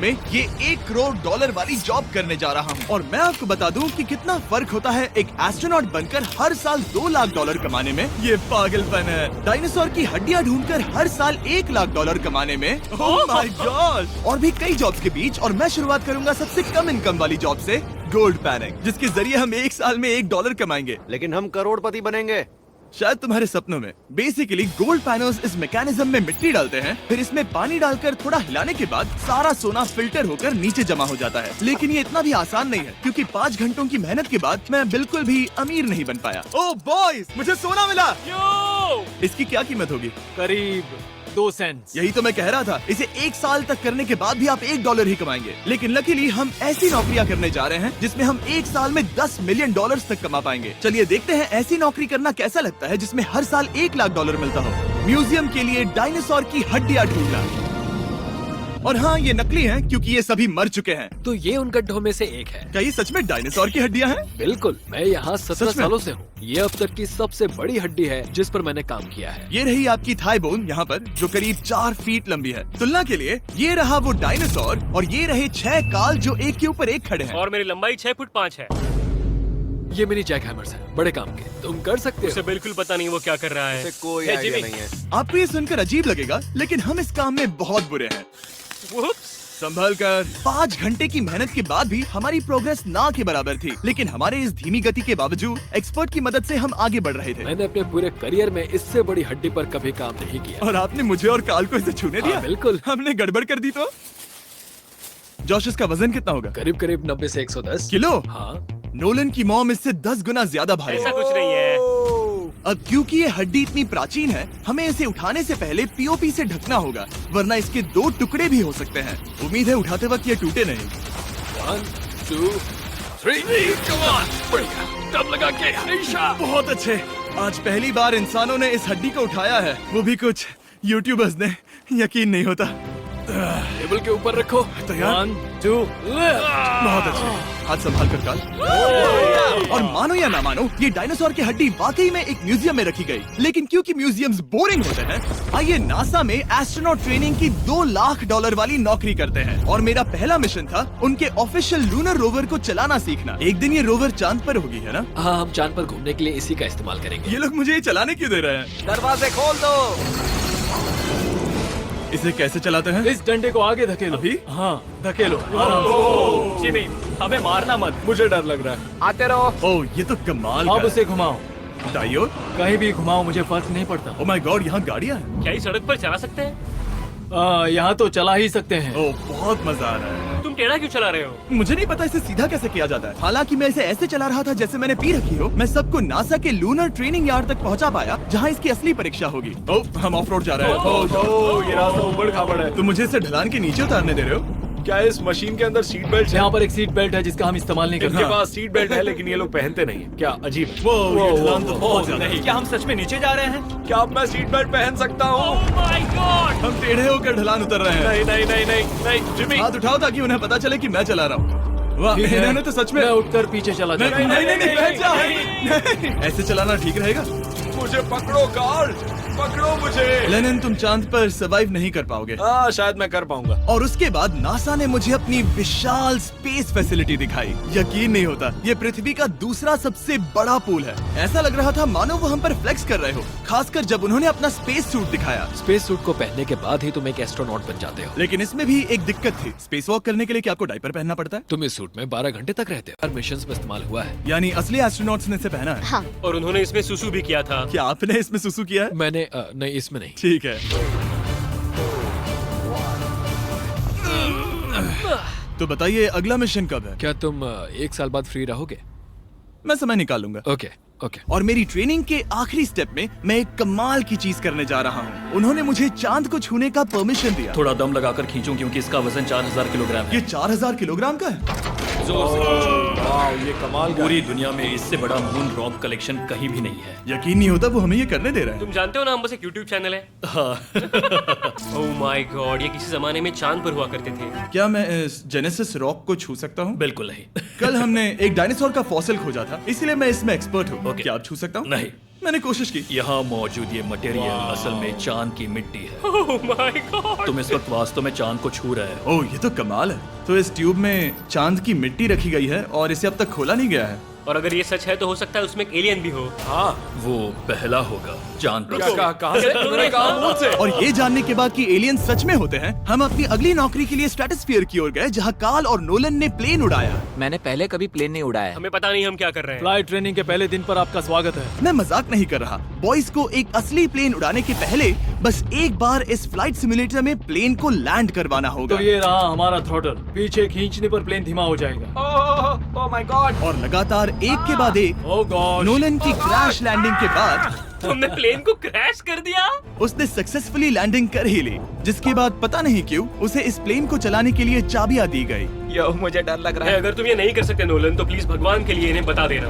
में ये $1 करोड़ वाली जॉब करने जा रहा हूँ। और मैं आपको बता दूँ कि कितना फर्क होता है एक एस्ट्रोनॉट बनकर हर साल $2 लाख कमाने में। ये पागलपन है। डायनासोर की हड्डियाँ ढूंढकर हर साल $1 लाख कमाने में। Oh my God. और भी कई जॉब्स के बीच, और मैं शुरुआत करूंगा सबसे कम इनकम वाली जॉब से, गोल्ड पैनिंग, जिसके जरिए हम एक साल में $1 कमाएंगे। लेकिन हम करोड़पति बनेंगे शायद तुम्हारे सपनों में। बेसिकली गोल्ड पैनर्स इस मैकेनिज्म में मिट्टी डालते हैं, फिर इसमें पानी डालकर थोड़ा हिलाने के बाद सारा सोना फिल्टर होकर नीचे जमा हो जाता है। लेकिन ये इतना भी आसान नहीं है, क्योंकि 5 घंटों की मेहनत के बाद मैं बिल्कुल भी अमीर नहीं बन पाया। ओह बॉयज, मुझे सोना मिला। इसकी क्या कीमत होगी? करीब 2 सेंट्स। यही तो मैं कह रहा था। इसे 1 साल तक करने के बाद भी आप $1 ही कमाएंगे। लेकिन लकीली हम ऐसी नौकरियां करने जा रहे हैं जिसमें हम 1 साल में $10 मिलियन तक कमा पाएंगे। चलिए देखते हैं ऐसी नौकरी करना कैसा लगता है जिसमें हर साल $1 लाख मिलता हो। म्यूजियम के लिए डायनासोर की हड्डियां ढूंढना। और हाँ, ये नकली हैं क्योंकि ये सभी मर चुके हैं। तो ये उन गड्ढों में से एक है। क्या ये सच में डायनासोर की हड्डियां हैं? बिल्कुल, मैं यहाँ 17 सच में? सालों से हूँ। ये अब तक की सबसे बड़ी हड्डी है जिस पर मैंने काम किया है। ये रही आपकी थाई बोन यहाँ पर, जो करीब 4 फीट लंबी है। तुलना के लिए ये रहा वो डायनासोर, और ये रहे 6 काल जो एक के ऊपर एक खड़े हैं। और मेरी लंबाई 6 फुट 5 है। ये मिनी जैक हैमर्स है, बड़े काम के। तुम कर सकते उसे हो। बिल्कुल पता नहीं वो क्या कर रहा है। उसे कोई हे, आइडिया जिमी। नहीं है। आपको ये सुनकर अजीब लगेगा, लेकिन हम इस काम में बहुत बुरे हैं। Whoops! संभल कर। 5 घंटे की मेहनत के बाद भी हमारी प्रोग्रेस ना के बराबर थी। लेकिन हमारे इस धीमी गति के बावजूद एक्सपर्ट की मदद से हम आगे बढ़ रहे थे। मैंने अपने पूरे करियर में इससे बड़ी हड्डी पर कभी काम नहीं किया। और आपने मुझे और काल को इसे छूने दिया? हाँ, बिल्कुल। हमने गड़बड़ कर दी तो? जोश, इसका वजन कितना होगा? करीब करीब 90 से 110 किलो? हाँ। नोलन की मॉम इससे 10 गुना ज्यादा भारी ऐसा है। कुछ नहीं है। अब क्योंकि ये हड्डी इतनी प्राचीन है, हमें इसे उठाने से पहले पीओपी से ढकना होगा, वरना इसके 2 टुकड़े भी हो सकते हैं। उम्मीद है उठाते वक्त ये टूटे नहीं। 1 2 3 कम ऑन। बढ़िया, दम लगा के हमेशा। बहुत अच्छे। आज पहली बार इंसानों ने इस हड्डी को उठाया है, वो भी कुछ यूट्यूबर्स ने। यकीन नहीं होता। टेबल के ऊपर रखो। तैयार? 1 2 बहुत अच्छे। हाथ संभाल कर काल। और मानो या ना मानो, ये डायनासोर की हड्डी वाकई में एक म्यूजियम में रखी गई। लेकिन क्योंकि म्यूजियम्स बोरिंग होते हैं, आइए नासा में एस्ट्रोनॉट ट्रेनिंग की $2 लाख वाली नौकरी करते हैं। और मेरा पहला मिशन था उनके ऑफिशियल लूनर रोवर को चलाना सीखना। एक दिन ये रोवर चांद पर होगी, है ना? हाँ, हम चांद पर घूमने के लिए इसी का इस्तेमाल करेंगे। ये लोग मुझे ये चलाने क्यों दे रहे हैं? दरवाजे खोल दो। इसे कैसे चलाते हैं? इस डंडे को आगे धकेलो। अभी? हाँ, धकेलो। जिमी, हमें मारना मत। मुझे डर लग रहा है। आते रहो। ओह, ये तो कमाल अब का है। उसे घुमाओ। दाईं ओर? कहीं भी घुमाओ, मुझे फर्क नहीं पड़ता। ओह माय गॉड, यहाँ गाड़ियाँ हैं। क्या इस सड़क पर चला सकते हैं? यहाँ तो चला ही सकते हैं। ओह, बहुत मजा आ रहा है। तुम टेढ़ा क्यों चला रहे हो? मुझे नहीं पता इसे सीधा कैसे किया जाता है। हालांकि मैं इसे ऐसे चला रहा था जैसे मैंने पी रखी हो। मैं सबको नासा के लूनर ट्रेनिंग यार्ड तक पहुंचा पाया, जहां इसकी असली परीक्षा होगी। ओह, हम ऑफ रोड जा रहे हैं। ओह, ये रास्ता ऊबड़ खाबड़ है। तुम मुझे इसे ढलान के नीचे उतारने दे रहे हो? क्या इस मशीन के अंदर सीट बेल्ट है? यहाँ पर एक सीट बेल्ट है जिसका हम इस्तेमाल नहीं करते। इनके पास सीट बेल्ट है, लेकिन ये लोग पहनते नहीं है। क्या अजीब है। वो ये ढलान तो बहुत ज्यादा है। क्या हम सच में नीचे जा रहे हैं? क्या अब मैं सीट बेल्ट पहन सकता हूँ? Oh my God! हम टेढ़े होकर ढलान उतर रहे हैं। नहीं नहीं नहीं नहीं नहीं जिमी। हाथ उठाओ ताकि उन्हें पता चले कि मैं चला रहा हूँ। वाह, ठीक है। इन्होंने तो सच में। मैं उठकर पीछे चला नहीं जाता नहीं हूँ। नहीं, बैठ जा। नहीं, ऐसे चलाना ठीक रहेगा? मुझे पकड़ो कार्ल, पकड़ो मुझे। लेनिन, तुम चांद पर सर्वाइव नहीं कर पाओगे। शायद मैं कर पाऊंगा। और उसके बाद नासा ने मुझे अपनी विशाल स्पेस फैसिलिटी दिखाई। यकीन नहीं होता, ये पृथ्वी का दूसरा सबसे बड़ा पूल है। ऐसा लग रहा था मानो वो हम पर फ्लेक्स कर रहे हो, खासकर जब उन्होंने अपना स्पेस सूट दिखाया। स्पेस सूट को पहनने के बाद ही तुम एक एस्ट्रोनॉट बन जाते हो। लेकिन इसमें भी एक दिक्कत थी। स्पेस वॉक करने के लिए क्या आपको डायपर पहनना पड़ता है? तुम इस सूट में 12 घंटे तक रहते हो। हर मिशन में इस्तेमाल हुआ है। यानी असली एस्ट्रोनॉट्स ने इसे पहना है। हाँ। और उन्होंने इसमें सुसु भी किया था। क्या आपने इसमें सुसु किया है? मैंने नहीं, इसमें नहीं। ठीक है। तो बताइए अगला मिशन कब है? क्या तुम 1 साल बाद फ्री रहोगे? मैं समय निकाल लूंगा। Okay okay. और मेरी ट्रेनिंग के आखिरी स्टेप में मैं एक कमाल की चीज करने जा रहा हूँ। उन्होंने मुझे चांद को छूने का परमिशन दिया। थोड़ा दम लगाकर खींचूं क्योंकि इसका वजन 4000 किलोग्राम है। ये 4000 किलोग्राम का है। जोर से खींचो। वाह, ये कमाल का पूरी दुनिया में इससे बड़ा मून रॉक कलेक्शन कहीं भी नहीं है। यकीन नहीं होता वो हमें ये करने दे रहा है। तुम जानते हो ना, हम बस एक YouTube चैनल है। हाँ। Oh my God! ये किसी जमाने में चांद पर हुआ करते थे। क्या मैं इस जेनेसिस रॉक को छू सकता हूँ? बिल्कुल नहीं। कल हमने एक डायनासोर का फॉसिल खोजा था, इसलिए मैं इसमें एक्सपर्ट हूँ। ओके। क्या आप छू सकता हूँ? नहीं। मैंने कोशिश की। यहाँ मौजूद ये मटेरियल असल में चांद की मिट्टी है। Oh my God. तुम इस वक्त वास्तव में चांद को छू रहे हो। ओह, ये तो कमाल है। तो इस ट्यूब में चांद की मिट्टी रखी गई है और इसे अब तक खोला नहीं गया है। और अगर ये सच है तो हो सकता है उसमें एक एलियन भी हो। हाँ वो पहला होगा चांद पर। क्या कहा? कहाँ से? मैंने कहा मुंह से। और ये जानने के बाद कि एलियन सच में होते हैं, हम अपनी अगली नौकरी के लिए स्ट्रेटोस्फीयर की ओर गए, जहाँ कार्ल और नोलन ने प्लेन उड़ाया। मैंने पहले कभी प्लेन नहीं उड़ाया। हमें पता नहीं हम क्या कर रहे हैं। फ्लाइट ट्रेनिंग के पहले दिन पर आपका स्वागत है। मैं मजाक नहीं कर रहा। बॉयज को एक असली प्लेन उड़ाने के पहले बस एक बार इस फ्लाइट सिमुलेटर में प्लेन को लैंड करवाना होगा। तो ये रहा हमारा थ्रॉटल। पीछे खींचने पर प्लेन धीमा हो जाएगा। Oh my God. और लगातार एक के बाद एक ओह गॉड। नोलन की क्रैश लैंडिंग के बाद तुमने प्लेन को क्रैश कर दिया। उसने सक्सेसफुली लैंडिंग कर ही ली, जिसके बाद पता नहीं क्यों उसे इस प्लेन को चलाने के लिए चाबियां दी गई। यो मुझे डर लग रहा है। अगर तुम ये नहीं कर सकते नोलन तो प्लीज भगवान के लिए इन्हें बता देना।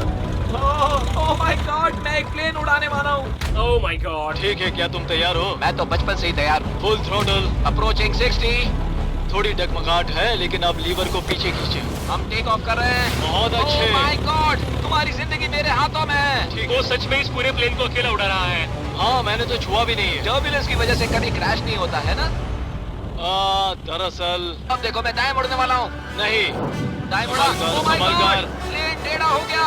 ओह माय गॉड, मैं एक प्लेन उड़ाने वाला हूँ। Oh my God. ठीक है, क्या तुम तैयार हो? मैं तो बचपन से ही तैयार हूँ। Full throttle. अप्रोचिंग 60। थोड़ी डगमगाहट है, लेकिन अब लीवर को पीछे खींचे। हम टेक ऑफ कर रहे हैं। बहुत अच्छे। ओह माय गॉड, तुम्हारी जिंदगी मेरे हाथों में है। ठीक वो है। सच में इस पूरे प्लेन को अकेला उड़ा रहा है। हाँ, मैंने तो छुआ भी नहीं है। टर्बुलेंस की वजह से कभी क्रैश नहीं होता है ना। दरअसल अब देखो मैं दाएं मुड़ने वाला हूँ। नहीं। दाएं मुड़ा। संभल कर, ओह माय संभल गॉड, कर। प्लेन टेढ़ा हो गया।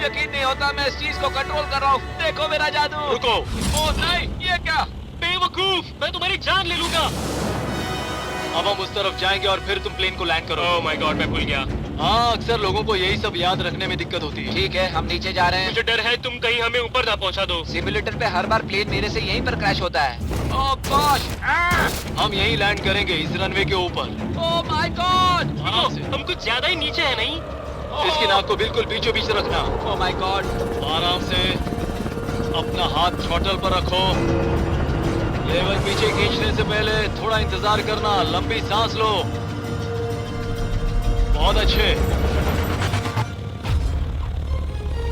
यकीन नहीं होता मैं इस चीज को कंट्रोल कर रहा हूँ। देखो मेरा जादू। रुको। ओह नहीं, ये क्या? बेवकूफ, मैं तुम्हारी जान ले लूंगा। अब हम उस तरफ जाएंगे और फिर तुम प्लेन को लैंड करो। ओह माय गॉड, मैं भूल गया। हाँ, अक्सर लोगों को यही सब याद रखने में दिक्कत होती है। ठीक है, हम नीचे जा रहे हैं। मुझे डर है तुम कहीं हमें ऊपर ना पहुंचा दो। सिमुलेटर पे हर बार प्लेन मेरे से यहीं पर क्रैश होता है। ओह गॉश। हम यहीं लैंड करेंगे, इस रनवे के ऊपर। Oh my God. आराम से। हम कुछ ज्यादा ही नीचे है नहीं? इसकी नाक को बिल्कुल बीचों बीच रखना। Oh my God. आराम से अपना हाथ थ्रॉटल पर रखो। लेवल पीछे खींचने से पहले थोड़ा इंतजार करना, लंबी सांस लो। बहुत अच्छे।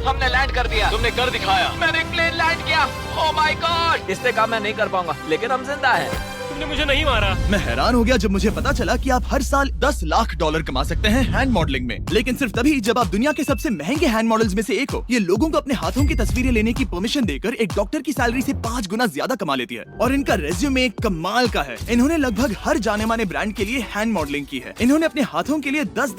हमने लैंड कर दिया। तुमने कर दिखाया। मैंने प्लेन लैंड किया। Oh my God. इससे काम मैं नहीं कर पाऊंगा, लेकिन हम जिंदा हैं। तुमने मुझे नहीं मारा। मैं हैरान हो गया जब मुझे पता चला कि आप हर साल 10 लाख डॉलर कमा सकते हैं हैंड मॉडलिंग में, लेकिन सिर्फ तभी जब आप दुनिया के सबसे महंगे हैंड मॉडल्स में से एक हो। ये लोगों को अपने हाथों की तस्वीरें लेने की परमिशन देकर एक डॉक्टर की सैलरी से 5 गुना ज्यादा कमा लेती है। और इनका रेज्यूमे कमाल का है। इन्होंने लगभग हर जाने माने ब्रांड के लिए हैंड मॉडलिंग की है। इन्होंने अपने हाथों के लिए 10-10